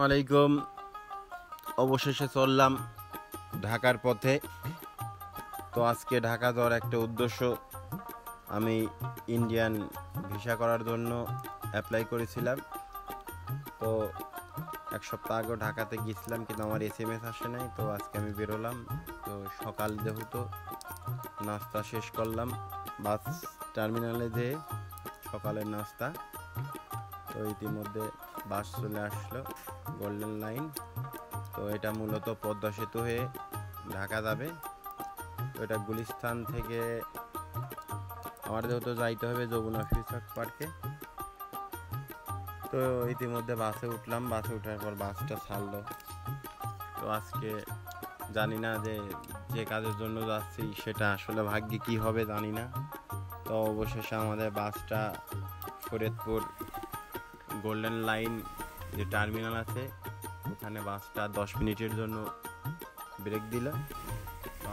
আলাইকুম। অবশেষে চললাম ঢাকার পথে। তো আজকে ঢাকা যাওয়ার একটা উদ্দেশ্য, আমি ইন্ডিয়ান ভিসা করার জন্য অ্যাপ্লাই করেছিলাম। তো এক সপ্তাহ আগে ঢাকাতে গিয়েছিলাম, কিন্তু আমার SMS আসে নাই। তো আজকে আমি বেরোলাম। তো সকাল যেহেতু নাস্তা শেষ করলাম বাস টার্মিনালে যেয়ে, সকালের নাস্তা। তো ইতিমধ্যে বাস চলে আসলো, গোল্ডেন লাইন। তো এটা মূলত পদ্মা সেতু হয়ে ঢাকা যাবে। তো এটা গুলিস্তান থেকে আমার যেহেতু যাইতে হবে যমুনা ফিউচার পার্কে। তো ইতিমধ্যে বাসে উঠলাম, বাসে ওঠার পর বাসটা ছাড়লো। তো আজকে জানি না যে কাজের জন্য যাচ্ছি সেটা আসলে ভাগ্যে কি হবে জানি না। তো অবশেষে আমাদের বাসটা ফরিদপুর গোল্ডেন লাইন যে টার্মিনাল আছে ওখানে বাসটা 10 মিনিটের জন্য ব্রেক দিল। তো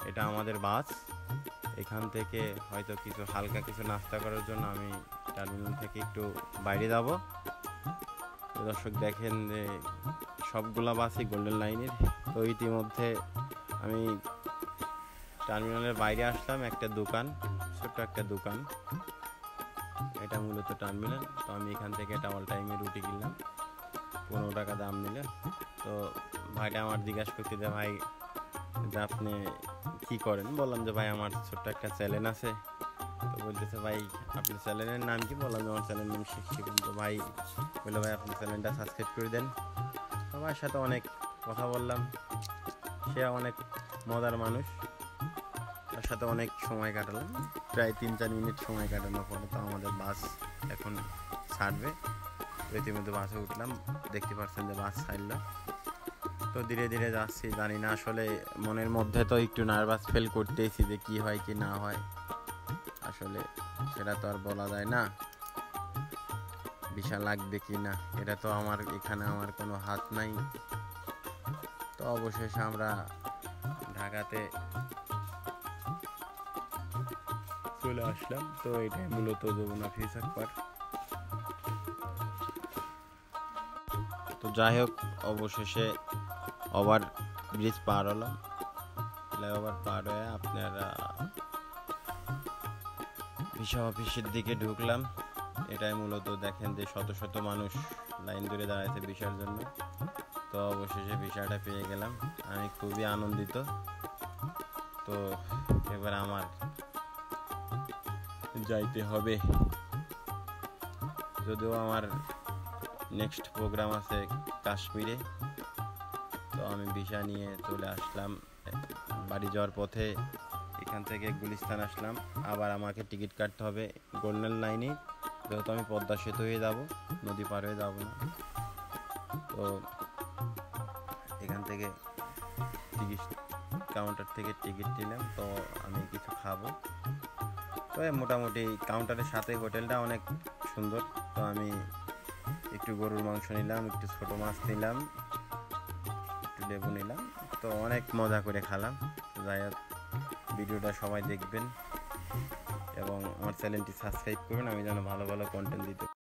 এটা আমাদের বাস। এখান থেকে হয়তো হালকা কিছু নাস্তা করার জন্য আমি টার্মিনাল থেকে একটু বাইরে যাব। দর্শক দেখেন যে সবগুলা বাসই গোল্ডেন লাইনের। তো ইতিমধ্যে আমি টার্মিনালের বাইরে আসলাম, একটা দোকান, ছোট্ট একটা দোকান, এটা মূলত টার্মিনাল। তো আমি এখান থেকে ডাবল টাইমে রুটি কিনলাম, 15 টাকা দাম নিল। তো ভাইটা আমার জিজ্ঞাসা করতে যে ভাই যে আপনি কী করেন? বললাম যে ভাই আমার ছোট্ট একটা চ্যানেল আছে। তো বলতেছে ভাই আপনার চ্যানেলের নাম কি? বললাম যে আমার চ্যানেলের নাম শিখুন। তো ভাই বললো ভাই আপনি চ্যানেলটা সাবস্ক্রাইব করে দেন। তো আমার সাথে অনেক কথা বললাম, সে অনেক মজার মানুষ, তার সাথে অনেক সময় কাটালাম, প্রায় 3-4 মিনিট সময় কাটানোর পরে তো আমাদের বাস এখন ছাড়বে। তো ইতিমধ্যে বাসে উঠলাম, দেখতে পাচ্ছেন যে বাস ছাড়লো। তো ধীরে ধীরে যাচ্ছি, জানি না আসলে মনের মধ্যে তো একটু নার্ভাস ফিল করতেইছি যে কি হয় কি না হয়, আসলে সেটা তো আর বলা যায় না। ভিসা লাগবে কি না এটা তো এখানে আমার কোনো হাত নাই। তো অবশেষে আমরা ঢাকাতে চলে আসলাম। তো এটাই মূলত যমুনা ফিউচার পার্ক। তো যাই হোক, অবশেষে ওভার ব্রিজ পার হলাম, ফ্লাইওভার পার হয়ে আপনারা ভিসা অফিসের দিকে ঢুকলাম। এটাই মূলত দেখেন যে শত শত মানুষ লাইন ধরে দাঁড়াইছে ভিসার জন্য। তো অবশেষে ভিসাটা পেয়ে গেলাম, আমি খুবই আনন্দিত। তো এবার আমার যাইতে হবে, যদিও আমার নেক্সট প্রোগ্রাম আছে কাশ্মীরে। তো আমি ভিসা নিয়ে চলে আসলাম বাড়ি যাওয়ার পথে। এখান থেকে গুলিস্তান আসলাম, আবার আমাকে টিকিট কাটতে হবে গোল্ডেন লাইনে, যেহেতু আমি পদ্মা সেতু হয়ে যাব, নদী পার হয়ে যাব না। তো এখান থেকে টিকিট কাউন্টার থেকে টিকিট নিলাম। তো আমি কিছু খাবো। তো মোটামুটি কাউন্টারের সাথে হোটেলটা অনেক সুন্দর। তো আমি একটু গরুর মাংস নিলাম, একটু ছোটো মাছ নিলাম, একটু লেবু নিলাম। তো অনেক মজা করে খেলাম। যাই হোক, ভিডিওটা সবাই দেখবেন এবং আমার চ্যানেলটি সাবস্ক্রাইব করবেন, আমি যেন ভালো ভালো কন্টেন্ট দিতে